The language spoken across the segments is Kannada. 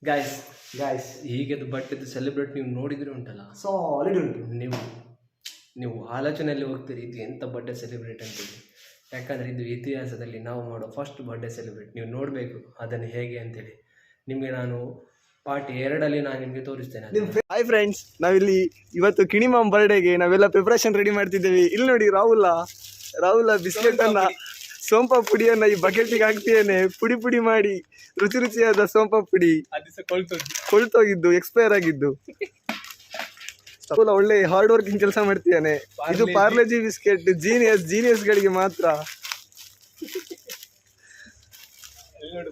ಗಾಯ್ಸ್ ಗಾಯ್ಸ್ ಹೀಗೆದು ಬಟ್ಟೆದು ಸೆಲೆಬ್ರೇಟ್ ನೀವು ನೋಡಿದ್ರೆ ಉಂಟಲ್ಲ, ಸಾಲಿಡ್ ಉಂಟು. ನೀವು ನೀವು ಆಲೋಚನೆಯಲ್ಲಿ ಹೋಗ್ತೀರಿ ಇದು ಎಂಥ ಬರ್ಡೇ ಸೆಲೆಬ್ರೇಟ್ ಅಂತೇಳಿ. ಯಾಕಂದರೆ ಇದು ಇತಿಹಾಸದಲ್ಲಿ ನಾವು ಮಾಡೋ ಫಸ್ಟ್ ಬರ್ಡೇ ಸೆಲೆಬ್ರೇಟ್. ನೀವು ನೋಡಬೇಕು ಅದನ್ನು ಹೇಗೆ ಅಂತೇಳಿ. ನಿಮಗೆ ನಾನು ಪಾರ್ಟ್ 2 ನಾನು ನಿಮಗೆ ತೋರಿಸ್ತೇನೆ. ಹಾಯ್ ಫ್ರೆಂಡ್ಸ್, ನಾವಿಲ್ಲಿ ಇವತ್ತು ಕಿಣಿಮಾಮ್ ಬರ್ಡೇಗೆ ನಾವೆಲ್ಲ ಪ್ರಿಪರೇಷನ್ ರೆಡಿ ಮಾಡ್ತಿದ್ದೇವೆ. ಇಲ್ಲಿ ನೋಡಿ ರಾಹುಲ ಬಿಸ್ಕೆಟ್ ಅನ್ನ ಸೋಂಪ ಪುಡಿಯನ್ನ ಈ ಬಕೆಟಿಗೆ ಹಾಕ್ತಿದ್ದೇನೆ. ಪುಡಿ ಪುಡಿ ಮಾಡಿ ರುಚಿ ರುಚಿಯಾದ ಸೋಂಪ ಪುಡಿ ಕೊಳ್ತೋಗಿದ್ದು, ಎಕ್ಸ್ಪೈರ್ ಆಗಿದ್ದು. ರಾಹುಲ ಒಳ್ಳೆ ಹಾರ್ಡ್ ವರ್ಕಿಂಗ್ ಕೆಲಸ ಮಾಡ್ತಿದ್ದಾನೆ. ಇದು ಪಾರ್ಲೆಜಿ ಬಿಸ್ಕೆಟ್ ಜೀನಿಯಸ್ ಗಳಿಗೆ ಮಾತ್ರ.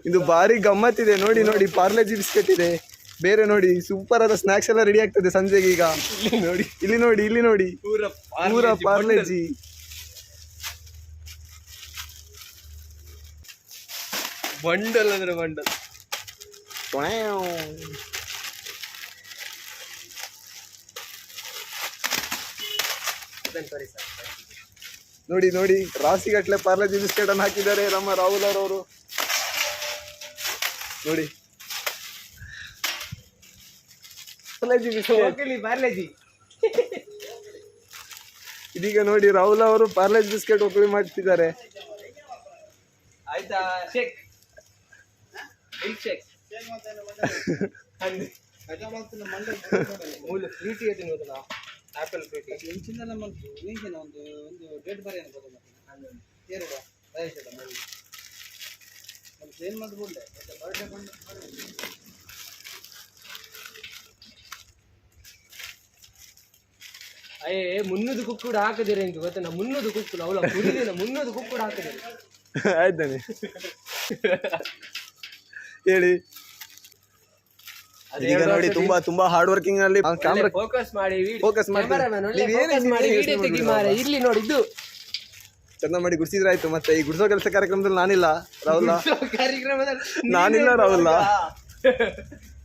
ಇದು ಭಾರಿ ಗಮ್ಮತ್ತಿದೆ. ನೋಡಿ ಪಾರ್ಲೆಜಿ ಬಿಸ್ಕೆಟ್ ಇದೆ. ಬೇರೆ ನೋಡಿ ಸೂಪರ್ ಆದ ಸ್ನಾಕ್ಸ್ ಎಲ್ಲ ರೆಡಿ ಆಗ್ತದೆ ಸಂಜೆಗೆ. ಈಗ ಇಲ್ಲಿ ನೋಡಿ ಪೂರ ಪಾರ್ಲೆಜಿ. ಬಂಡಲ್ ಅಂದ್ರೆ ಬಂಡಲ್. ನೋಡಿ ರಾಸಿಗಟ್ಲೆ ಪಾರ್ಲೆಜಿ ಬಿಸ್ಕೆಟ್ ಅನ್ನು ಹಾಕಿದ್ದಾರೆ ನಮ್ಮ ರಾಹುಲ್ ಅವರು. ನೋಡಿ ಪಾರ್ಲೆಜಿ. ಇದೀಗ ನೋಡಿ ರಾಹುಲ್ ಅವರು ಪಾರ್ಲೆಜಿ ಬಿಸ್ಕೆಟ್ ಒಕ್ಕಲಿ ಮಾಡ್ತಿದ್ದಾರೆ. ಆಯ್ತಾ? ಶೇಕ್ ಮಿಲ್ಕ್ ಶೇಕ್ ಫ್ರೂಟಿ ತಿನ್ನೋದಲ್ಲ, ಆಪಲ್ ಫ್ರೂಟಿ ಒಂದು ಡೇಟ್ ಬರೀ ಅನ್ಕೋದು ಏನು ಮಾಡ್ಬೋದೆ ಬರ್ಡೇ ಬಂದು ಅಯ್ಯೇ ಮುನ್ನೂದು ಕುಕ್ಕುಡು ಹಾಕದಿರ ಅಂತ ಗೊತ್ತಾ? ಮುನ್ನೂದು ಕುಕ್ಕುಡು ಅವಳ ಕುರಿದಿನ ಮುನ್ನೂದು ಕುಕ್ಕುಡು ಹಾಕದಿರ. ಆಯ್ತಾನೆ ಹೇಳಿ. ಈಗ ನೋಡಿ ತುಂಬಾ ಹಾರ್ಡ್ ವರ್ಕಿಂಗ್ ಅಲ್ಲಿ ಫೋಕಸ್ ಮಾಡಿ ಇಲ್ಲಿ ನೋಡಿ ಇದು ಚಂದ ಮಾಡಿ ಗುಡಿಸಿದ್ರೆ ಆಯ್ತು. ಮತ್ತೆ ಈ ಗುಡಿಸೋ ಕೆಲಸ ಕಾರ್ಯಕ್ರಮದಲ್ಲಿ ನಾನಿಲ್ಲ ರಾಹುಲ್.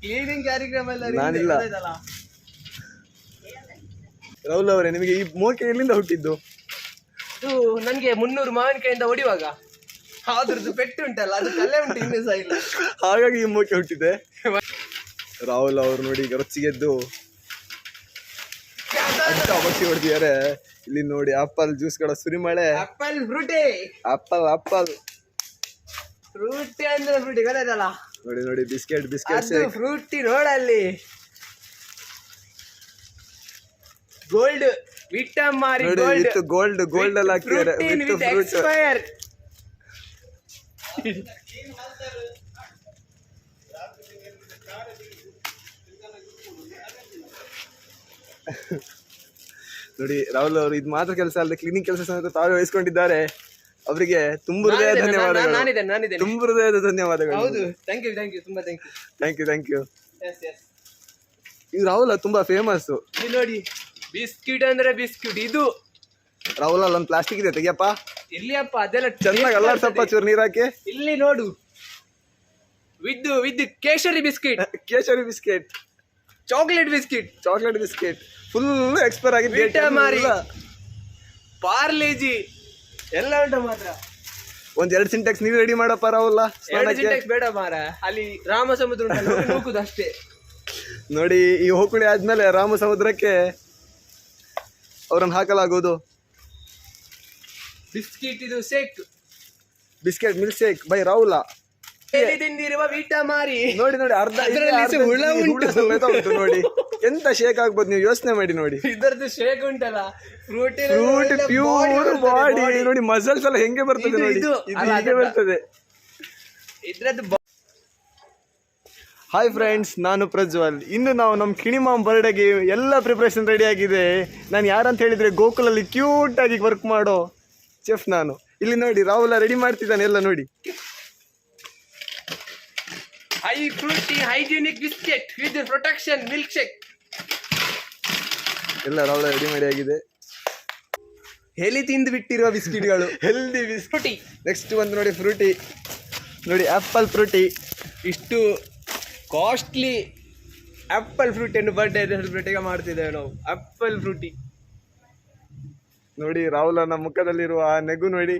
ಕ್ಲೀನಿಂಗ್ ಕಾರ್ಯಕ್ರಮ ನಾನಿಲ್ಲ. ರಾಹುಲ್ ಅವರೇ, ನಿಮಗೆ ಈ ಮೋಕೆ ಎಲ್ಲಿಂದ ಹುಟ್ಟಿದ್ದು? ಇದು ನನ್ಗೆ 300 ಮಾವಿನಕಾಯಿಂದ ಹೊಡಿವಾಗ ಅದ್ರದ್ದು ಪೆಟ್ಟು ಉಂಟಲ್ಲ, ಅದು ಕಲೆ ಉಂಟು, ಇನ್ನೂ ಸಹ ಇಲ್ಲ. ಹಾಗಾಗಿ ಈ ಮೋಕೆ ಹುಟ್ಟಿದೆ. ರಾಹುಲ್ ಅವರು ನೋಡಿ ಈಗ ರೊಚ್ಚಿಗೆದ್ದು ಬಕ್ಷಿ ಹೊಡ್ತಿದ್ದಾರೆ. ಇಲ್ಲಿ ನೋಡಿ ಆಪಲ್ ಜ್ಯೂಸ್ಗಳ ಸುರಿಮಳೆ. ಆಪಲ್ ಫ್ರೂಟಿ ಫ್ರೂಟಿ ಅಂದ್ರೆ ಫ್ರೂಟಿ ಗೊತ್ತಾಯ್ತಲ್ಲ. ನೋಡಿ ಬಿಸ್ಕೆಟ್ ಫ್ರೂಟಿ ನೋಡಲ್ಲಿ ಗೋಲ್ಡ್ ವಿಟಮಾರಿ ಗೋಲ್ಡ್ ಎಲ್ಲ ಹಾಕಿದ್ದಾರೆ. ನೋಡಿ ರಾಹುಲ್ ಅವರು ಇದು ಮಾತ್ರ ಕೆಲಸ ಅಲ್ಲದೆ ಕ್ಲೀನಿಂಗ್ ಕೆಲಸ ಸಮೇತ ತಾವೇ ವಹಿಸ್ಕೊಂಡಿದ್ದಾರೆ. ಅವರಿಗೆ ತುಂಬ ಹೃದಯದ ಧನ್ಯವಾದಗಳು. ಹೌದು, ಥ್ಯಾಂಕ್ ಯು ತುಂಬಾ ಥ್ಯಾಂಕ್ ಯು. ಇದು ರಾಹುಲ್ ತುಂಬಾ ಫೇಮಸ್. ನೋಡಿ ಬಿಸ್ಕಿಟ್ ಅಂದ್ರೆ ಬಿಸ್ಕಿಟ್ ಇದು. ರಾಹುಲ್ ಅಲ್ಲಿ ಒಂದು ಪ್ಲಾಸ್ಟಿಕ್ ಇದೆ, ತೆಗಿಯಪ್ಪ. ಇಲ್ಲಿಯಪ್ಪ ಅದೆಲ್ಲ ಚೆನ್ನಾಗಿ ಅಲ್ಲಾಡ್ಸಪ್ಪ, ಚೂರು ನೀರ್ ಹಾಕಿ. ಇಲ್ಲಿ ನೋಡು, ವಿದ್ ಕೇಸರಿ biscuit chocolate biscuit full expire ಆಗಿದೆ. ಪಾರ್ಲೇಜಿ ಎಲ್ಲ ಉಂಟು ಮಾತ್ರ. 2 ಸಿಂಟೆಕ್ಸ್ ನೀರು ರೆಡಿ ಮಾಡಪ್ಪ ರಾಹುಲ್. 2 ಸಿಂಟೆಕ್ಸ್ ಬೇಡ ಮಾರ, ಅಲ್ಲಿ ರಾಮ ಸಮುದ್ರ ಉಂಟು ಅಷ್ಟೇ. ನೋಡಿ ಈ ಹೋಕುಳಿ ಆದ್ಮೇಲೆ ರಾಮ ಸಮುದ್ರಕ್ಕೆ ಅವ್ರನ್ನ ಹಾಕಲಾಗುವುದು. Biscuit milk shake by Rahul. ತಿಂದಿರುವ ವಿಟಮಾರಿ ನೋಡಿ ಅರ್ಧ ಹುಳ ಉಂಟು. ನೋಡಿ ಎಂತ ಶೇಕ್ ಆಗ್ಬೋದು, ನೀವು ಯೋಚನೆ ಮಾಡಿ. ನೋಡಿ ಇದರದ್ದು ಶೇಕ್ ಉಂಟಲ್ಲ, ಫ್ರೂಟ್ ಪ್ಯೂರ್ ಬಾಡಿ. ನೋಡಿ ಮಸಲ್ಸ್ ಎಲ್ಲ ಹೆಂಗೆ ಬರ್ತದೆ, ನೋಡಿ ಇದು ಹೇಗೆ ಬರ್ತದೆ ಇದ್ರದ್ದು. ಹಾಯ್ ಫ್ರೆಂಡ್ಸ್, ನಾನು ಪ್ರಜ್ವಲ್. ಇನ್ನು ನಾವು ನಮ್ಮ ಕಿಣಿಮಾಮ್ ಬರ್ಡೇಗೆ ಎಲ್ಲ ಪ್ರಿಪ್ರೇಷನ್ ರೆಡಿ ಆಗಿದೆ. ನಾನು ಯಾರಂತ ಹೇಳಿದ್ರೆ ಗೋಕುಲಲ್ಲಿ ಕ್ಯೂಟ್ ಆಗಿ ವರ್ಕ್ ಮಾಡೋ ಚೆಫ್ ನಾನು. ಇಲ್ಲಿ ನೋಡಿ ರಾಹುಲ್ ರೆಡಿ ಮಾಡ್ತಿದ್ದಾನೆ ಎಲ್ಲ. ನೋಡಿ high fruity hygienic biscuit with protection milk shake ಎಲ್ಲ ರಾಹುಲ್ ರೆಡಿ ಮಾಡಿ ಆಗಿದೆ. ಹೆಲಿ ತಿಂದು ಬಿಟ್ಟಿರುವ ಬಿಸ್ಕಿಟ್ಗಳು, ಹೆಲ್ದಿ ಫ್ರೂಟಿ. ನೆಕ್ಸ್ಟ್ ಬಂದು ನೋಡಿ ಫ್ರೂಟಿ. ನೋಡಿ ಆಪಲ್ ಫ್ರೂಟಿ. ಇಷ್ಟು ಕಾಸ್ಟ್ಲಿ ಆಪಲ್ ಫ್ರೂಟಿಯನ್ನು ಬರ್ಡೇ ಸೆಲೆಬ್ರೇಟಿಗೆ ಮಾಡ್ತಿದ್ದೇವೆ ನಾವು. ಆಪಲ್ ಫ್ರೂಟಿ ನೋಡಿ ರಾಹುಲನ ಮುಖದಲ್ಲಿರುವ ಆ ನೆಗು ನೋಡಿ.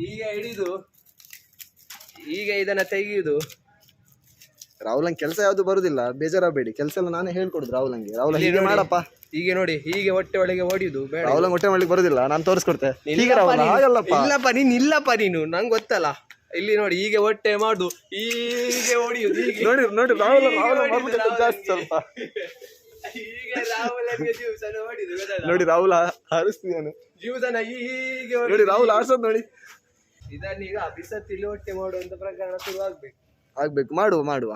ಈಗ ಹಿಡಿದು ಈಗ ಇದನ್ನ ತೆಗೆಯುವುದು ರಾಹುಲಂಗೆ ಕೆಲಸ ಯಾವ್ದು ಬರುದಿಲ್ಲ, ಬೇಜಾರಾಗಬೇಡಿ. ಕೆಲಸ ಎಲ್ಲ ನಾನೇ ಹೇಳ್ಕೊಡುದು ರಾಹುಲಂಗೆ. ರಾಹುಲ ಇಲ್ಲಿ ಹೀಗೆ ನೋಡಿ. ಮಾಡಪ್ಪ. ಹೀಗೆ ನೋಡಿ, ಹೀಗೆ ಹೊಟ್ಟೆ ಒಳಗೆ ಹೊಡಿಯುದು ಬೇಡ. ರಾಹುಲಂಗೆ ಹೊಟ್ಟೆ ಮಾಡ್ಲಿಕ್ಕೆ ಬರುದಿಲ್ಲ, ನಾನು ತೋರಿಸ್ಕೊಡ್ತೆ. ಹೀಗೆ ಇಲ್ಲಪ್ಪ ರಾಹುಲ ನೀನು. ಹಾಗಲ್ಲಪ್ಪ. ಇಲ್ಲಪ್ಪ ನೀನು, ಇಲ್ಲಪ್ಪ ನೀನು, ನಂಗೆ ಗೊತ್ತಲ್ಲ. ಇಲ್ಲಿ ನೋಡಿ, ಹೀಗೆ ಹೊಟ್ಟೆ ಮಾಡುದು, ಹೀಗೆ ಹೊಡಿಯುದು, ಹೀಗೆ ನೋಡಿ ನೋಡಿ ರಾಹುಲ ಹೀಗೆ ರಾಹುಲ ಹೊಡಿಯುದು ಮಾಡ್ಲಿಕ್ಕೆ ರಾಹುಲನಿಗೆ. ಜಾಸ್ತಿ ಸ್ವಲ್ಪ. ಹೀಗೆ ರಾಹುಲನಿಗೆ ಜ್ಯೂಸನ್ನ ಹೊಡಿಯುದು, ಗೊತ್ತಾಯ್ತಾ? ನೋಡಿ ರಾಹುಲ ಹಾರಿಸ್ತಿದ್ದಾನೆ. ಜ್ಯೂಸನ್ನ ಹೀಗೆ ನೋಡಿ ಹೊಡಿಯುದು. ರಾಹುಲ್ ಆಡ್ಸೋದು ನೋಡಿ. ಇದನ್ನೀಗ ಬಿಸತ್ತಿಲ್ಲಿ ಹೊಟ್ಟೆ ಮಾಡುವಂತ ಪ್ರಕರಣ ಶುರು ಆಗ್ಬೇಕು. ಆಗ್ಬೇಕು, ಮಾಡುವ ಮಾಡುವ.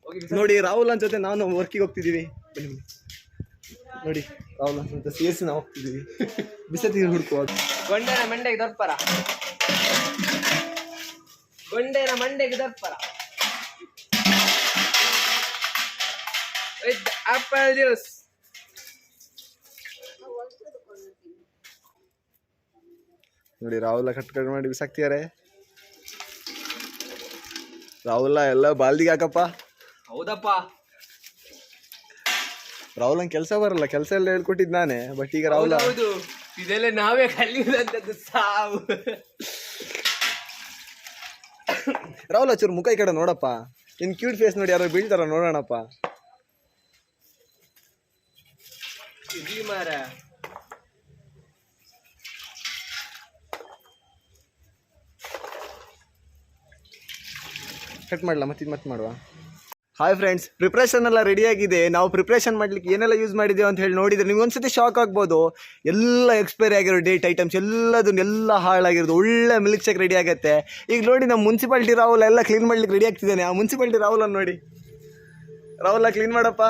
ಹೋಗಿ ನೋಡಿ ರಾಹುಲ್ ಜೊತೆ ನಾವು ವರ್ಕಿಗೆ ಹೋಗ್ತಿದೀವಿ. ಬನ್ನಿ ಬನ್ನಿ. ನೋಡಿ ರಾಹುಲ್ ಜೊತೆ ಸೇರಿಸಿ ನಾವು ಹೋಗ್ತಿದೀವಿ ಬಿಸತ್ತಿಗೆ ಹುಡುಕುವ. ಗೊಂಡೆನ ಮಂಡೆಗೆ ದರ್ಪರ, ಗೊಂಡೆನ ಮಂಡೆಗೆ ದರ್ಪರ ವಿತ್ ಆಪಲ್ ಜ್ಯೂಸ್. ನೋಡಿ ರಾಹುಲ ಕಟ್ ಮಾಡಿ ಬಿಸಾಕ್ತಿದ್ದಾರೆ. ರಾಹುಲ ಎಲ್ಲ ಬಾಲ್ದಿಗೆ ಹಾಕಪ್ಪ. ಹೌದಪ್ಪ, ರಾಹುಲಂಗೆ ಕೆಲಸ ಬರಲ್ಲ, ಕೆಲಸ ಎಲ್ಲ ಹೇಳ್ಕೊಟ್ಟಿದ್ ನಾನೇ. ಬಟ್ ಈಗ ರಾಹುಲ ಹೌದು, ಇದೆಲ್ಲ ನಾವೇ ಕಲಿಯುವಂತದ್ದು ಸಾವು. ರಾಹುಲ ಚೂರು ಮುಖ ಈ ಕಡೆ ನೋಡಪ್ಪ. ನಿನ್ ಕ್ಯೂಟ್ ಫೇಸ್ ನೋಡಿ ಯಾರು ಬೀಳ್ತಾರ ನೋಡೋಣಪ್ಪ. ಇದು ಮಾರ ಕಟ್ ಮಾಡಲ ಮತ್ತೆ ಮಾಡುವ. ಹಾಯ್ ಫ್ರೆಂಡ್ಸ್, ಪ್ರಿಪ್ರೇಷನ್ ಎಲ್ಲ ರೆಡಿ ಆಗಿದೆ. ನಾವು ಪ್ರಿಪ್ರೇಷನ್ ಮಾಡ್ಲಿಕ್ಕೆ ಏನೆಲ್ಲ ಯೂಸ್ ಮಾಡಿದ್ದೇವೆ ಅಂತ ಹೇಳಿ ನೋಡಿದ್ರೆ ನೀವು ಒಂದ್ಸತಿ ಶಾಕ್ ಆಗ್ಬೋದು. ಎಲ್ಲ ಎಕ್ಸ್ಪೈರಿ ಆಗಿರೋ ಡೇಟ್ ಐಟಮ್ಸ್ ಎಲ್ಲ ಹಾಳಾಗಿರೋದು. ಒಳ್ಳೆ ಮಿಲ್ಕ್ ಶೇಕ್ ರೆಡಿ ಆಗುತ್ತೆ. ಈಗ ನೋಡಿ ನಮ್ಮ ಮುನ್ಸಿಪಾಲಿಟಿ ರಾಹುಲ್ ಎಲ್ಲ ಕ್ಲೀನ್ ಮಾಡ್ಲಿಕ್ಕೆ ರೆಡಿ ಆಗ್ತಿದ್ದಾನೆ. ಆ ಮುನ್ಸಿಪಾಲಿಟಿ ರಾಹುಲನ್ನು ನೋಡಿ. ರಾಹುಲ ಕ್ಲೀನ್ ಮಾಡಪ್ಪ,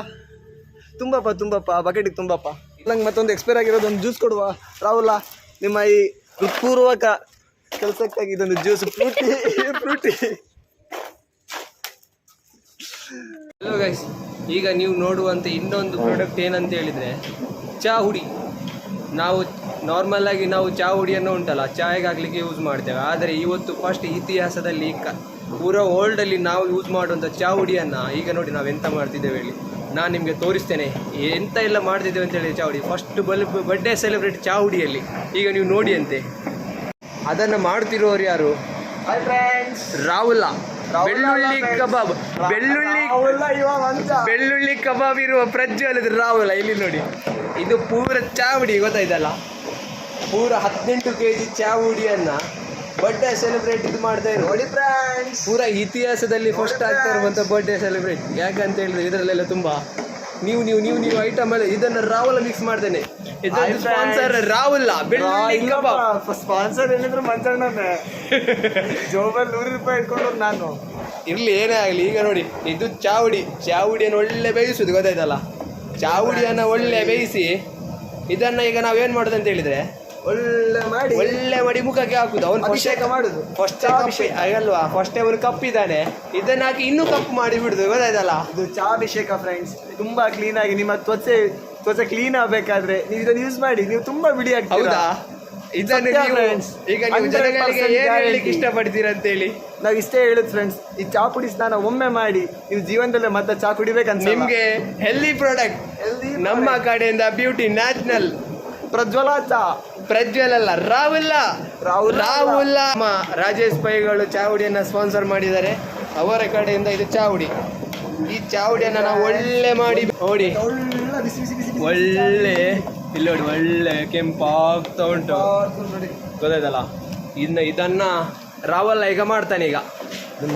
ತುಂಬಪ್ಪ ಬಕೆಟಿಗೆ ತುಂಬಪ್ಪ. ನಂಗೆ ಮತ್ತೊಂದು ಎಕ್ಸ್ಪೈರ್ ಆಗಿರೋದು ಒಂದು ಜ್ಯೂಸ್ ಕೊಡುವ ರಾಹುಲ. ನಿಮ್ಮ ಈ ಹೃತ್ಪೂರ್ವಕ ಕೆಲಸಕ್ಕಾಗಿ ಇದೊಂದು ಜ್ಯೂಸ್ ಫ್ರೂಟಿ. ಹಲೋ ಗೈಸ್, ಈಗ ನೀವು ನೋಡುವಂಥ ಇನ್ನೊಂದು ಪ್ರಾಡಕ್ಟ್ ಏನಂತ ಹೇಳಿದರೆ ಚಾ ಹುಡಿ. ನಾವು ನಾರ್ಮಲ್ ಆಗಿ ನಾವು ಚಾ ಹುಡಿಯನ್ನು ಉಂಟಲ್ಲ ಚಾಯ್ಗೆ ಹಾಕ್ಲಿಕ್ಕೆ ಯೂಸ್ ಮಾಡ್ತೇವೆ. ಆದರೆ ಇವತ್ತು ಫಸ್ಟ್ ಇತಿಹಾಸದಲ್ಲಿ ಪೂರಾ ವರ್ಲ್ಡಲ್ಲಿ ನಾವು ಯೂಸ್ ಮಾಡುವಂಥ ಚಾ ಹುಡಿಯನ್ನು ಈಗ ನೋಡಿ ನಾವು ಎಂತ ಮಾಡ್ತಿದ್ದೇವೆ ಹೇಳಿ. ನಾನು ನಿಮಗೆ ತೋರಿಸ್ತೇನೆ ಎಂತ ಎಲ್ಲ ಮಾಡ್ತಿದ್ದೇವೆ ಅಂತ ಹೇಳಿ. ಚಾ ಹುಡಿ ಫಸ್ಟ್ ಬರ್ಡೇ ಸೆಲೆಬ್ರೇಟ್ ಚಾ ಹುಡಿಯಲ್ಲಿ ಈಗ ನೀವು ನೋಡಿ ಅಂತೆ. ಅದನ್ನು ಮಾಡ್ತಿರೋರು ಯಾರು? ರಾಹುಲ. ಬೆಳ್ಳುಳ್ಳಿ ಕಬಾಬ್, ಬೆಳ್ಳುಳ್ಳಿ ಕಬಾಬ್ ಇರುವ ಪ್ರಜ್ವಲದ ರಾಹುಲ. ಇಲ್ಲಿ ನೋಡಿ, ಇದು ಪೂರ ಚಾವುಡಿ ಗೊತ್ತಾಯ್ತಲ್ಲ. ಪೂರ 18 kg ಚಾವುಡಿಯನ್ನು ಬರ್ಡೇ ಸೆಲೆಬ್ರೇಟ್ ಇದು ಮಾಡ್ತಾ ಇರೋ ನೋಡಿ ಫ್ರೆಂಡ್ಸ್. ಪೂರ ಇತಿಹಾಸದಲ್ಲಿ ಫಸ್ಟ್ ಆಗ್ತಾ ಇರುವಂಥ ಬರ್ಡೇ ಸೆಲೆಬ್ರೇಟ್. ಯಾಕಂತ ಹೇಳಿದ್ರೆ ಇದರಲ್ಲೆಲ್ಲ ತುಂಬ ನೀವು ಐಟಮ್ ಎಲ್ಲ ಇದನ್ನು ರಾಹುಲ ಮಿಕ್ಸ್ ಮಾಡ್ತೇನೆ. ಇದೊಂದು ಸ್ಪಾನ್ಸರ್ ರಾಹುಲ ಬೆಳ್ಳುಳ್ಳಿ ಕಬಾಬ್. ಸ್ಪಾನ್ಸರ್ ಏನಿದ್ರು ಮಂಜಣ್ಣನೇ. ಜೋಬಲ್ಲಿ 100 ರೂಪಾಯಿ ಇಟ್ಕೊಂಡು ನಾನು ಇರ್ಲಿ, ಏನೇ ಆಗಲಿ. ಈಗ ನೋಡಿ, ಇದು ಚಾವುಡಿಯನ್ನು ಒಳ್ಳೆ ಬೇಯಿಸುದು ಗೊತ್ತಾಯ್ತಲ್ಲ. ಚಾವುಡಿಯನ್ನು ಒಳ್ಳೆ ಬೇಯಿಸಿ ಇದನ್ನ ಈಗ ನಾವೇನ್ ಮಾಡುದು ಅಂತ ಹೇಳಿದ್ರೆ ಒಳ್ಳೆ ಮಾಡಿ ಮುಖಕ್ಕೆ ಹಾಕುದು. ಅವನು ಅಭಿಷೇಕ ಮಾಡುದು. ಅಲ್ವಾ, ಫಸ್ಟ್ ಅವನು ಕಪ್ಪಿದ್ದಾನೆ, ಇದನ್ನ ಹಾಕಿ ಇನ್ನೂ ಕಪ್ಪು ಮಾಡಿ ಬಿಡುದು ಗೊತ್ತಾಯ್ತಲ್ಲ. ಇದು ಚಾ ಅಭಿಷೇಕ ಫ್ರೆಂಡ್ಸ್. ತುಂಬಾ ಕ್ಲೀನ್ ಆಗಿ ನಿಮ್ಮ ತ್ವಚೆ ಕ್ಲೀನ್ ಆಗ್ಬೇಕಾದ್ರೆ ನೀವು ಇದನ್ನು ಯೂಸ್ ಮಾಡಿ, ನೀವು ತುಂಬಾ ಬಿಡಿ ಆಗ್ತೀರಾ. ಹೌದಾ? ಇದನ್ನು ಈಗ ನೀವು ಜನಗಳಿಗೆ ಏನ್ ಹೇಳಲಿಕ್ಕೆ ಇಷ್ಟಪಡ್ತೀರಾ ಅಂತ ಹೇಳಿ ನಾವು ಇಷ್ಟೇ ಹೇಳುದು ಫ್ರೆಂಡ್ಸ್. ಈ ಚಾ ಪುಡಿ ಸ್ನಾನ ಒಮ್ಮೆ ಮಾಡಿ ನೀವು ಜೀವನದಲ್ಲೇ ಮತ್ತೆ ಚಾ ಕುಡಿಬೇಕಂತ. ನಿಮ್ಗೆ ಹೆಲ್ದಿ ಪ್ರಾಡಕ್ಟ್ ನಮ್ಮ ಕಡೆಯಿಂದ ಬ್ಯೂಟಿ ನ್ಯಾಷನಲ್ ಪ್ರಜ್ವಲ್ ಅಲ್ಲ, ರಾಹುಲ. ರಾಜೇಶ್ ಪೈಗಳು ಚಾವುಡಿಯನ್ನು ಸ್ಪಾನ್ಸರ್ ಮಾಡಿದ್ದಾರೆ. ಅವರ ಕಡೆಯಿಂದ ಇದು ಚಾವುಡಿ. ಈ ಚಾವುಡಿಯನ್ನು ನಾವು ಒಳ್ಳೆ ಮಾಡಿ ನೋಡಿ, ಒಳ್ಳೆ ಇಲ್ಲಿ ನೋಡಿ, ಒಳ್ಳೆ ಕೆಂಪಾಗ್ತಾ ಉಂಟು ಗೊತ್ತಾಯ್ತಲ್ಲ. ಇದನ್ನ ರಾಹುಲ ಈಗ ಮಾಡ್ತಾನೆ. ಈಗ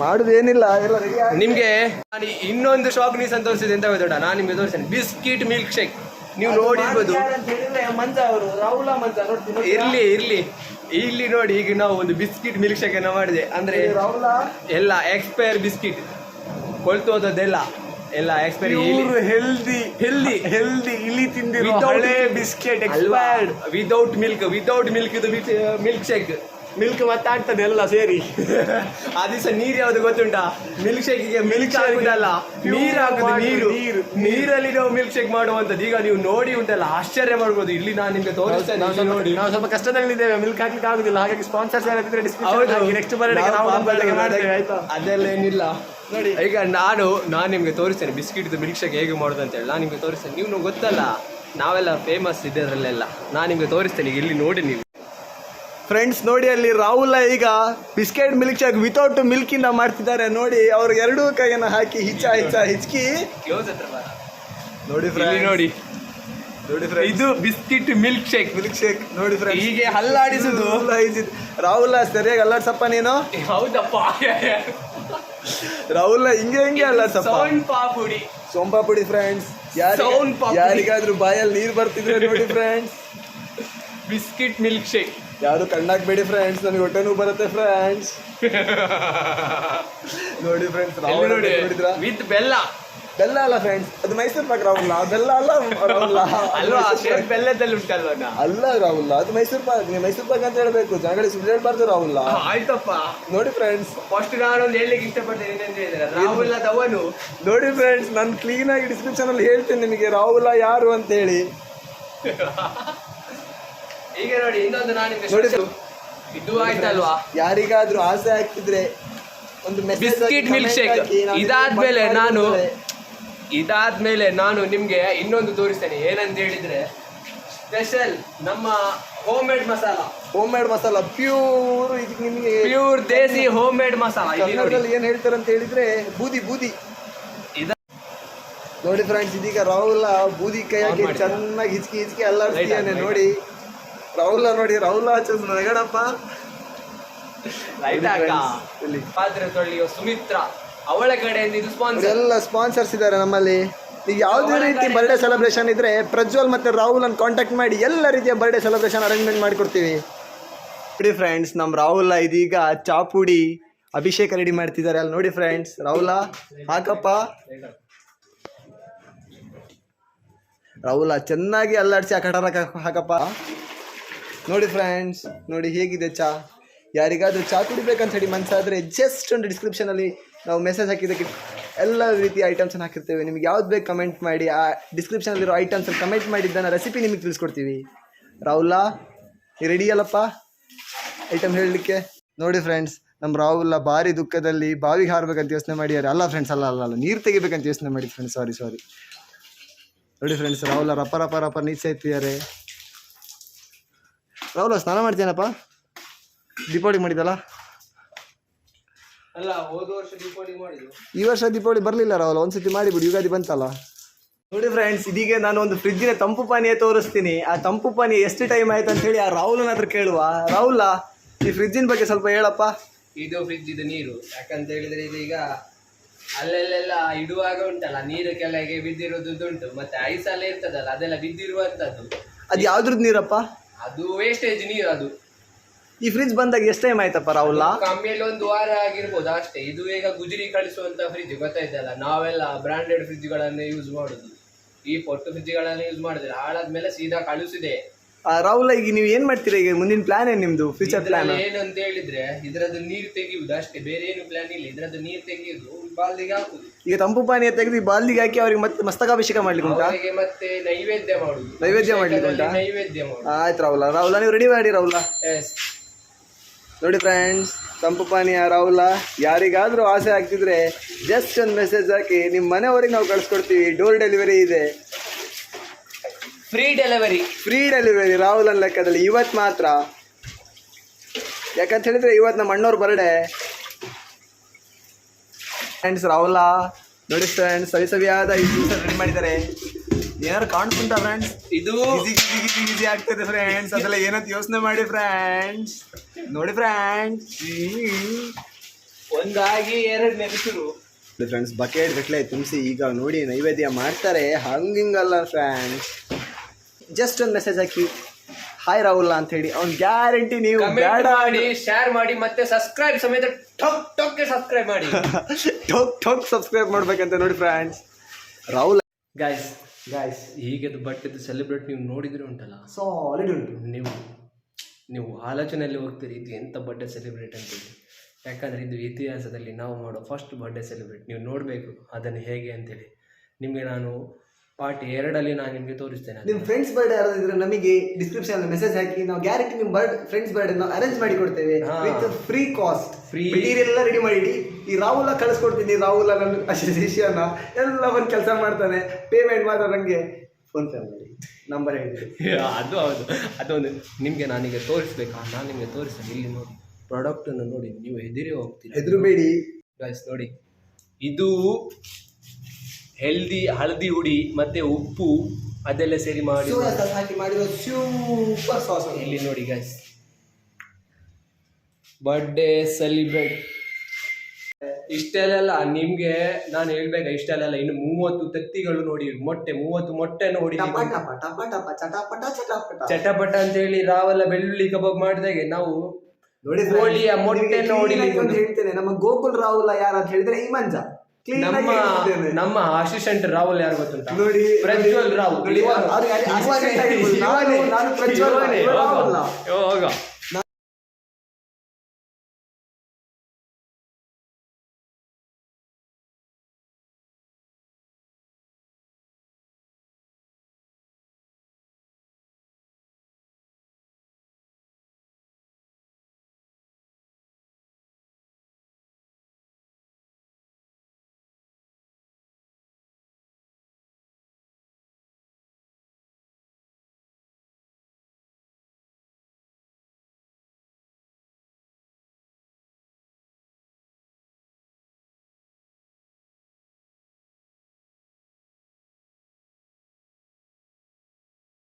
ಮಾಡುದೇನಿಲ್ಲ, ಎಲ್ಲ ನಿಮ್ಗೆ ನಾನು ಇನ್ನೊಂದು ಶಾಕ್ ನೀ ಸಂತೋಷಿಸಿದೆ ಅಂತ ಗೊತ್ತೋಡ. ನಾನು ನಿಮ್ಗೆ ತೋರಿಸ್ತೇನೆ ಬಿಸ್ಕಿಟ್ ಮಿಲ್ಕ್ ಶೇಕ್. ನೀವು ನೋಡಿರ್ಬೋದು. ಇರ್ಲಿ ಇಲ್ಲಿ ನೋಡಿ, ಈಗ ನಾವು ಒಂದು ಬಿಸ್ಕಿಟ್ ಮಿಲ್ಕ್ ಶೇಕ್ ಅನ್ನ ಮಾಡಿದೆ. ಅಂದ್ರೆ ಎಲ್ಲ ಎಕ್ಸ್ಪೈರ್ ಬಿಸ್ಕಿಟ್, ಕೊಳ್ತೋದದ್ದೆಲ್ಲ ಎಲ್ಲ ಎಕ್ಸ್ಪೈರ್. ಹೆಲ್ದಿ ಇಲ್ಲಿ ತಿಂದಿರೋ ಹಳೆ ಬಿಸ್ಕೆಟ್ ಎಕ್ಸ್ಪೈರ್ಡ್ ವಿದೌಟ್ ಮಿಲ್ಕ್ ಇದು ಮಿಲ್ಕ್ ಶೇಕ್. ಮಿಲ್ಕ್ ಮತ್ತೆ ಆಗ್ತದೆ ಎಲ್ಲ ಸೇರಿ. ಆ ದಿವಸ ನೀರು ಯಾವ್ದು ಗೊತ್ತುಂಟಾ? ಮಿಲ್ಕ್ ಶೇಕಿಗೆ ಮಿಲ್ಕ್ ಹಾಕುದಲ್ಲ, ನೀರು ಹಾಕುದು. ನೀರಲ್ಲಿ ನಾವು ಮಿಲ್ಕ್ ಶೇಕ್ ಮಾಡುವಂಥದ್ದು. ಈಗ ನೀವು ನೋಡಿ ಉಂಟಲ್ಲ, ಆಶ್ಚರ್ಯ ಮಾಡ್ಬೋದು. ಇಲ್ಲಿ ನಾನು ನಿಮ್ಗೆ ತೋರಿಸ್ತೇನೆ ನೋಡಿ. ನಾವು ಸ್ವಲ್ಪ ಕಷ್ಟದಲ್ಲಿದ್ದೇವೆ, ಮಿಲ್ಕ್ ಹಾಕ್ಲಿಕ್ಕೆ ಆಗುದಿಲ್ಲ. ಹಾಗಾಗಿ ಸ್ಪಾನ್ಸರ್ಸ್ ಏನಾದ್ರೆ ನೆಕ್ಸ್ಟ್ ಅದೆಲ್ಲ ಏನಿಲ್ಲ ನೋಡಿ. ಈಗ ನಾನು ನಿಮ್ಗೆ ತೋರಿಸ್ತೇನೆ ಬಿಸ್ಕಿಟ್ ಮಿಲ್ಕ್ ಶೇಕ್ ಹೇಗೆ ಮಾಡೋದು ಅಂತ ಹೇಳಿ. ನಾನು ನಿಮ್ಗೆ ತೋರಿಸ್ತೇನೆ. ನೀವು ಗೊತ್ತಲ್ಲ, ನಾವೆಲ್ಲ ಫೇಮಸ್ ಇದರಲ್ಲೆಲ್ಲ. ನಾನು ನಿಮ್ಗೆ ತೋರಿಸ್ತೇನೆ, ಈಗ ಇಲ್ಲಿ ನೋಡಿ ನೀವು ಫ್ರೆಂಡ್ಸ್ ನೋಡಿ ಅಲ್ಲಿ ರಾಹುಲ್ ಈಗ biscuit milk shake without milk ಇಂದ ಮಾಡ್ತಿದ್ದಾರೆ ನೋಡಿ. ಅವ್ರು ಎರಡೂ ಕೈಯನ್ನ ಹಾಕಿ ಹಿಚ್ಕಿ ನೋಡಿ ಫ್ರೆಂಡ್ಸ್, ನೋಡಿ ನೋಡಿ ಫ್ರೆಂಡ್ಸ್, ಇದು ಬಿಸ್ಕಿಟ್ ಮಿಲ್ಕ್ ಶೇಕ್ ನೋಡಿ ಫ್ರೆಂಡ್ಸ್, ಹೀಗೆ ಹಲ್ಲಾಡಿಸುದು. ರಾಹುಲ್ ಸರಿಯಾಗಿ ಅಲ್ಲಾಡ್ಸಪ್ಪ ನೀನು. ಹೌದಪ್ಪ, ರಾಹುಲ್ ಹಿಂಗೆ ಅಲ್ಲಾಡ್ಸಪ್ಪ. ಸೋಂಪಾ ಪುಡಿ ಫ್ರೆಂಡ್ಸ್, ಯಾರಿಗಾದ್ರೂ ಬಾಯಲ್ಲಿ ನೀರು ಬರ್ತಿದ್ರೆ ನೋಡಿ ಫ್ರೆಂಡ್ಸ್. ಬಿಸ್ಕಿಟ್ ಮಿಲ್ಕ್ ಶೇಕ್ ಯಾರು ಕಣ್ಣಾಕ್ಬೇಡಿ ಫ್ರೆಂಡ್ಸ್, ನನಗೆ ಹೊಟ್ಟೆ ನೋವು ಬರುತ್ತೆ ಫ್ರೆಂಡ್ಸ್. ನೋಡಿ ಫ್ರೆಂಡ್ಸ್, ರಾಹುಲ್ ನೋಡಿದ್ರ ವಿತ್ ಬೆಲ್ಲ ಅಲ್ಲ ಫ್ರೆಂಡ್ಸ್, ಅದು ಮೈಸೂರು ಪಾಕ್. ರಾಹುಲ್ ಬೆಲ್ಲ ಅಲ್ಲ, ರಾಹುಲ್ ಅಲ್ವಾ, ಬೆಲ್ಲದಲ್ಲಿ ಉಂಟಲ್ವ ಅಲ್ಲ ರಾಹುಲ್, ಅದು ಮೈಸೂರು ಪಾಕ್. ನೀವು ಮೈಸೂರು ಪಾಕ್ ಅಂತ ಹೇಳ್ಬೇಕು, ಜನಗಳಿಗೆ ಸುಳ್ಳು ಹೇಳ್ಬಾರ್ದು ರಾಹುಲ್. ಆಯ್ತಪ್ಪ. ನೋಡಿ ಫ್ರೆಂಡ್ಸ್, ಫಸ್ಟ್ ನಾನೊಂದು ಹೇಳಲಿಕ್ಕೆ ಇಷ್ಟಪಡ್ತೇನೆ ಏನಂತ ಹೇಳಿದ್ರೆ, ರಾಹುಲ್ ಅವನು. ನೋಡಿ ಫ್ರೆಂಡ್ಸ್, ನಾನು ಕ್ಲೀನ್ ಆಗಿ ಡಿಸ್ಕ್ರಿಪ್ಷನ್ ಅಲ್ಲಿ ಹೇಳ್ತೇನೆ ನಿಮಗೆ ರಾಹುಲ್ ಯಾರು ಅಂತ ಹೇಳಿ. ಈಗ ನೋಡಿ ಇನ್ನೊಂದು ನಾನು ನೋಡಿ ಇದು ಆಯ್ತಲ್ವಾ, ಯಾರಿಗಾದ್ರೂ ಆಸೆ ಆಗ್ತಿದ್ರೆ ಒಂದು ಬಿಸ್ಕಿಟ್ ಮಿಲ್ಕ್ ಶೇಕ್. ಇದಾದ್ಮೇಲೆ ನಾನು ನಿಮ್ಗೆ ಇನ್ನೊಂದು ತೋರಿಸ್ತೇನೆ. ಏನಂತ ಹೇಳಿದ್ರೆ, ಸ್ಪೆಷಲ್ ನಮ್ಮ ಹೋಮ್ ಮೇಡ್ ಮಸಾಲ ಪ್ಯೂರ್. ಇದಕ್ಕೆ ನಿಮಗೆ ಪ್ಯೂರ್ ದೇಸಿ ಹೋಮ್ ಮೇಡ್ ಮಸಾಲ. ಏನ್ ಹೇಳ್ತಾರೆ ಅಂತ ಹೇಳಿದ್ರೆ ಬೂದಿ. ನೋಡಿ ಫ್ರೆಂಡ್ಸ್, ಇದೀಗ ರಾಹುಲ್ ಬೂದಿ ಕೈ ಹಾಕಿ ಚೆನ್ನಾಗಿ ಹಿಚ್ಕಿ ಅಲ್ಲಾಡ್ತಿದ್ದಾನೆ ನೋಡಿ. ರಾಹುಲ್ ನಗಡಪ್ಪ. ಪಾತ್ರೆ ತೊಳೆಯುವ ಸುಮಿತ್ರ ಅವಳ ಕಡೆಯಿಂದ ಇದು ಸ್ಪಾನ್ಸರ್. ಎಲ್ಲ ಸ್ಪಾನ್ಸರ್ಸ್ ಇದ್ದಾರೆ ನಮ್ಮಲ್ಲಿ. ಈಗ ಯಾವುದೇ ರೀತಿ ಬರ್ಡೇ ಸೆಲೆಬ್ರೇಷನ್ ಇದ್ರೆ ಪ್ರಜ್ವಲ್ ಮತ್ತೆ ರಾಹುಲ್ ಅನ್ನು ಕಾಂಟ್ಯಾಕ್ಟ್ ಮಾಡಿ ಎಲ್ಲ ರೀತಿಯ ಬರ್ಡೇ ಸೆಲೆಬ್ರೇಷನ್ ಅರೇಂಜ್ಮೆಂಟ್ ಮಾಡಿಕೊಡ್ತೀವಿ. ನೋಡಿ ಫ್ರೆಂಡ್ಸ್, ನಮ್ಮ ರಾಹುಲ್ ಇದೀಗ ಚಾಪುಡಿ ಅಭಿಷೇಕ ರೆಡಿ ಮಾಡ್ತಿದ್ದಾರೆ ಅಲ್ಲಿ ನೋಡಿ ಫ್ರೆಂಡ್ಸ್. ರಾಹುಲ್ ಹಾಕಪ್ಪ. ರಾಹುಲ್ ಚೆನ್ನಾಗಿ ಅಲ್ಲಾಡಿಸಿ ಆ ಕಟಾರ ಹಾಕಪ್ಪ. ನೋಡಿ ಫ್ರೆಂಡ್ಸ್, ನೋಡಿ ಹೇಗಿದೆ ಚಾ. ಯಾರಿಗಾದ್ರೂ ಚಾ ಕುಡಿಬೇಕಂತ ಹೇಳಿ ಮನಸ್ಸಾದರೆ ಜಸ್ಟ್ ಒಂದು ಡಿಸ್ಕ್ರಿಪ್ಷನಲ್ಲಿ ನಾವು ಮೆಸೇಜ್ ಹಾಕಿದ್ದಕ್ಕೆ ಎಲ್ಲ ರೀತಿಯ ಐಟಮ್ಸನ್ನು ಹಾಕಿರ್ತೇವೆ. ನಿಮ್ಗೆ ಯಾವ್ದು ಬೇಕು ಕಮೆಂಟ್ ಮಾಡಿ. ಆ ಡಿಸ್ಕ್ರಿಪ್ಷನಲ್ಲಿರೋ ಐಟಮ್ಸಲ್ಲಿ ಕಮೆಂಟ್ ಮಾಡಿದ್ದನ್ನು ರೆಸಿಪಿ ನಿಮಗೆ ತಿಳಿಸ್ಕೊಡ್ತೀವಿ. ರಾಹುಲ್ ರೆಡಿ ಅಲ್ಲಪ್ಪ ಐಟಮ್ ಹೇಳಲಿಕ್ಕೆ? ನೋಡಿ ಫ್ರೆಂಡ್ಸ್, ನಮ್ಮ ರಾಹುಲ್ ಭಾರಿ ದುಃಖದಲ್ಲಿ ಬಾವಿಗೆ ಹಾರಬೇಕಂತ ಯೋಚನೆ ಮಾಡಿದ್ದಾರೆ. ಅಲ್ಲ ಫ್ರೆಂಡ್ಸ್, ಅಲ್ಲ ನೀರು ತೆಗಿಬೇಕಂತ ಯೋಚನೆ ಮಾಡಿ ಫ್ರೆಂಡ್ಸ್. ಸಾರಿ. ನೋಡಿ ಫ್ರೆಂಡ್ಸ್, ರಾಹುಲ್ ರಪ್ಪ ನೀರು ಸೇರ್ತಿದ್ದಾರೆ. ರಾಹುಲ್ ಸ್ನಾನ ಮಾಡ್ತೀನಪ್ಪ. ದೀಪಾವಳಿ ಮಾಡಿದಲ್ಲ? ಅಲ್ಲ, ಹೋದ ವರ್ಷ ದೀಪಾವಳಿ ಮಾಡಿದ್ರು. ಈ ವರ್ಷ ದೀಪಾವಳಿ ಬರಲಿಲ್ಲ ರಾಹುಲ್, ಒಂದ್ಸತಿ ಮಾಡಿಬಿಡಿ, ಯುಗಾದಿ ಬಂತಲ್ಲ. ನೋಡಿ ಫ್ರೆಂಡ್ಸ್, ಇದೀಗ ನಾನು ಒಂದು ಫ್ರಿಜ್ಜಿನ ತಂಪು ಪಾನೀಯ ತೋರಿಸ್ತೀನಿ. ಆ ತಂಪು ಪಾನೀಯ ಎಷ್ಟು ಟೈಮ್ ಆಯ್ತು ಅಂತ ಹೇಳಿ ಆ ರಾಹುಲ್ನ ಹತ್ರ ಕೇಳುವ. ರಾಹುಲ್, ಈ ಫ್ರಿಜ್ಜಿನ ಬಗ್ಗೆ ಸ್ವಲ್ಪ ಹೇಳಪ್ಪ. ಇದು ಫ್ರಿಜ್, ಇದು ನೀರು. ಯಾಕಂತ ಹೇಳಿದ್ರೆ ಇದೀಗ ಅಲ್ಲೆಲ್ಲ ಇಡುವಾಗ ಉಂಟಲ್ಲ, ನೀರು ಕೆಳಗೆ ಬಿದ್ದಿರೋದು ಉಂಟು, ಮತ್ತೆ ಐಸ್ ಎಲ್ಲ ಇರ್ತದಲ್ಲ, ಅದೆಲ್ಲ ಬಿದ್ದಿರುವಂತದ್ದು. ಅದು ಯಾವ್ದ್ರದ್ದು ನೀರಪ್ಪ? ಅದು ವೇಸ್ಟೇಜ್ ನೀರು. ಅದು ಈ ಫ್ರಿಜ್ ಬಂದಾಗ ಎಷ್ಟು ಟೈಮ್ ಆಯ್ತಪ್ಪ ರಾಹುಲ್? ಕಮ್ಮಿಯಲ್ಲಿ 1 ವಾರ ಆಗಿರ್ಬೋದು ಅಷ್ಟೇ. ಇದು ಈಗ ಗುಜರಿ ಕಳಿಸುವಂತ ಫ್ರಿಜ್, ಗೊತ್ತಾಯ್ತಲ್ಲ. ನಾವೆಲ್ಲ ಬ್ರಾಂಡೆಡ್ ಫ್ರಿಜ್ ಗಳನ್ನೇ ಯೂಸ್ ಮಾಡುದು. ಈ ಪೊಟ್ಟು ಫ್ರಿಜ್ ಗಳನ್ನ ಯೂಸ್ ಮಾಡಿದ್ರೆ ಹಾಳಾದ್ಮೇಲೆ ಸೀದಾ ಕಳಿಸಿದೆ. ರಾಹುಲ್, ಈಗ ನೀವು ಏನ್ ಮಾಡ್ತೀರಾ? ಈಗ ಮುಂದಿನ ಪ್ಲಾನ್ ಏನು ನಿಮ್ದು? ಫ್ಯೂಚರ್ ಪ್ಲಾನ್ ಏನಂತ ಹೇಳಿದ್ರೆ, ಇದ್ರದ್ದು ನೀರು ತೆಗೆಯುವುದು ಅಷ್ಟೇ, ಬೇರೆ ಏನು ಪ್ಲಾನ್ ಇಲ್ಲ. ಇದ್ರದ್ದು ನೀರು ತೆಗೆಯುವುದು, ಬಾಲ್ದಿಗೆ ಹಾಕುದು. ಈಗ ತಂಪು ಪಾನೀಯ ತೆಗೆದು ಈ ಬಾಲ್ದಿಗೆ ಹಾಕಿ ಅವ್ರಿಗೆ ಮತ್ತೆ ಮಸ್ತಕಾಭಿಷೇಕ ಮಾಡ್ಲಿಕ್ಕೆ ಉಂಟಾ? ಮತ್ತೆ ನೈವೇದ್ಯ ಮಾಡುದು. ನೈವೇದ್ಯ ಮಾಡ್ಲಿಕ್ಕೆ ಉಂಟಾ? ನೈವೇದ್ಯ ಮಾಡುದು. ಆಯ್ತು ರಾಹುಲ್, ನೀವು ರೆಡಿ ಮಾಡಿ ರಾಹುಲ್. ನೋಡಿ ಫ್ರೆಂಡ್ಸ್, ತಂಪು ಪಾನೀಯ ರಾಹುಲ್ ಯಾರಿಗಾದ್ರೂ ಆಸೆ ಆಗ್ತಿದ್ರೆ ಜಸ್ಟ್ ಒಂದು ಮೆಸೇಜ್ ಹಾಕಿ, ನಿಮ್ಮ ಮನೆಯವರಿಗೆ ನಾವು ಕಳಿಸ್ಕೊಡ್ತೀವಿ. ಡೋರ್ ಡೆಲಿವರಿ ಇದೆ, ಫ್ರೀ ಡೆಲಿವರಿ ರಾಹುಲ್ ಅನ್ನ ಲೆಕ್ಕದಲ್ಲಿ. ಇವತ್ತು ಮಾತ್ರ, ಯಾಕಂತ ಹೇಳಿದ್ರೆ ಇವತ್ತು ನಮ್ಮ ಅಣ್ಣವ್ರ ಬರ್ಡೇ. ಫ್ರೆಂಡ್ಸ್, ರಾಹುಲ್ ನೋಡಿ ಫ್ರೆಂಡ್ಸ್, ಸವಿಯಾದ ಈ ಜ್ಯೂಸ್ ರೆಡಿ ಮಾಡಿದ್ದಾರೆ. ಏನಾದ್ರು ಕಾಣಿಸುತ್ತಾ ಫ್ರೆಂಡ್ಸ್? ಇದು ಈಸಿ ಆಗ್ತದೆ ಫ್ರೆಂಡ್ಸ್, ಅದೆಲ್ಲ ಏನಂತ ಯೋಚನೆ ಮಾಡಿ ಫ್ರೆಂಡ್ಸ್. ನೋಡಿ ಫ್ರೆಂಡ್ಸ್, ಒಂದಾಗಿ 2 ನೆನೆಸಿರು ಫ್ರೆಂಡ್ಸ್, ಬಕೆಟ್ ಗಟ್ಟಲೆ ತುಂಬಿಸಿ ಈಗ ನೋಡಿ ನೈವೇದ್ಯ ಮಾಡ್ತಾರೆ. ಹಂಗಿಂಗಲ್ಲ ಫ್ರೆಂಡ್ಸ್, ಜಸ್ಟ್ ಒಂದು ಮೆಸೇಜ್ ಹಾಕಿ ಹಾಯ್ ರಾಹುಲ್ ಅಂತ ಹೇಳಿ, ಅವ್ನು ಗ್ಯಾರಂಟಿ ನೀವು ಬೇಡ ಮಾಡಿ, ಶೇರ್ ಮಾಡಿ, ಮತ್ತೆ ಸಬ್ಸ್ಕ್ರೈಬ್ ಸಮೇತ ಠೊಕ್ ಸಬ್ಸ್ಕ್ರೈಬ್ ಮಾಡಿ. ಠೊಕ್ ಸಬ್ಸ್ಕ್ರೈಬ್ ಮಾಡ್ಬೇಕಂತ ನೋಡಿ ಫ್ರೆಂಡ್ಸ್. ರಾಹುಲ್ ಗಾಯ್ಸ್ ಹೀಗೆದು ಬಟ್ಟೆದು ಸೆಲೆಬ್ರೇಟ್ ನೀವು ನೋಡಿದ್ರೆ ಉಂಟಲ್ಲ, ಸಾಲಿಡ್ ಉಂಟು. ನೀವು ಆಲೋಚನೆಯಲ್ಲಿ ಹೋಗ್ತೀರಿ ಇದು ಎಂಥ ಬರ್ಡೇ ಸೆಲೆಬ್ರೇಟ್ ಅಂತೇಳಿ. ಯಾಕಂದರೆ ಇದು ಇತಿಹಾಸದಲ್ಲಿ ನಾವು ಮಾಡೋ ಫಸ್ಟ್ ಬರ್ಡೇ ಸೆಲೆಬ್ರೇಟ್. ನೀವು ನೋಡಬೇಕು ಅದನ್ನು ಹೇಗೆ ಅಂತೇಳಿ. ನಿಮಗೆ ನಾನು ಪಾರ್ಟ್ 2 ನಾನು ನಿಮಗೆ ತೋರಿಸ್ತೇನೆ. ನಿಮ್ಮ ಫ್ರೆಂಡ್ಸ್ ಬರ್ಡೇ ಯಾರಾದಿದ್ರೆ ನಮಗೆ ಡಿಸ್ಕ್ರಿಪ್ಷನ್ ಮೆಸೇಜ್ ಹಾಕಿ, ನಾವು ಗ್ಯಾರಂಟಿ ನಿಮ್ಮ ಫ್ರೆಂಡ್ಸ್ ಬರ್ಡೇ ನಾವು ಅರೇಂಜ್ ಮಾಡಿ ಕೊಡ್ತೇವೆ ವಿತ್ ಫ್ರೀ ಕಾಸ್ಟ್. ಮೆಟೀರಿಯಲ್ ಎಲ್ಲ ರೆಡಿ ಮಾಡಿ ಈ ರಾಹುಲ್ ಕಳಿಸ್ಕೊಡ್ತೀನಿ. ರಾಹುಲ್ ನನ್ನ ಶಿಷ್ಯನ ಎಲ್ಲ ಒಂದು ಕೆಲಸ ಮಾಡ್ತಾನೆ, ಪೇಮೆಂಟ್ ಮಾತ್ರ ನನಗೆ ಫೋನ್ ಪೇ ಮಾಡಿ ನಂಬರ್ ಹೇಳಿ. ಅದು ಹೌದು, ಅದೊಂದು ನಿಮಗೆ ನಾನೀಗ ತೋರಿಸ್ಬೇಕಾ? ನಾನು ನಿಮಗೆ ತೋರಿಸ್ತೇನೆ. ಇಲ್ಲಿ ನೋಡಿ, ಪ್ರಾಡಕ್ಟನ್ನು ನೋಡಿ, ನೀವು ಹೆದರಿ ಹೋಗ್ತೀರಿ. ಹೆದರಬೇಡಿ ಗೈಸ್ ನೋಡಿ, ಇದು ಹೆಲ್ದಿ ಹಳದಿ ಹುಡಿ ಮತ್ತೆ ಉಪ್ಪು ಅದೆಲ್ಲ ಸೇರಿ ಮಾಡಿ ಸೋಯಾ ಸಾಸ್ ಹಾಕಿ ಮಾಡಿರೋ ಸೂಪರ್ ಸಾಸ್. ಇಲ್ಲಿ ನೋಡಿ ಗೈಸ್, ಬರ್ಡೇ ಸೆಲಿಬ್ರೇಟ್. ಇಷ್ಟೆಲ್ಲ ನಿಮ್ಗೆ ನಾನು ಹೇಳ್ಬೇಕಾ? ಇಷ್ಟೆಲ್ಲ ಇನ್ನು 30 ತತ್ತಿಗಳು ನೋಡಿ, 30 ಮೊಟ್ಟೆನ ನೋಡಿ ಟಪ ಟಪ ಟಪ ಟಪ ಚಟಾಪಟ ಚಟಾಪಟ ಚಟಪಟ ಅಂತ ಹೇಳಿ ರಾವೆಲ್ಲ ಬೆಳ್ಳುಳ್ಳಿ ಕಬಾಬ್ ಮಾಡಿದಾಗೆ ನಾವು ನೋಡಿ ಕೋಳಿಯ ಮೊಟ್ಟೆ ನೋಡಿ ಹೇಳ್ತೇನೆ. ನಮ್ಮ ಗೋಕುಲ್ ರಾಹುಲ್ ಯಾರು ಅಂತ ಹೇಳಿದ್ರೆ ಈ ಮಂಜ ನಮ್ಮ ಅಸಿಸ್ಟೆಂಟ್ ರಾಹುಲ್ ಯಾರು ಗೊತ್ತುಂಟಾ? ನೋಡಿ ಪ್ರಜ್ವಲ್ ರಾಹುಲ್. ನೋಡಿ, ಅವ್ರಿಗೆ assistant ಆಗಿರ್ಬೋದು. ನಾನು ಪ್ರಜ್ವಲ್ ರಾಹುಲ್. ಹೋಗ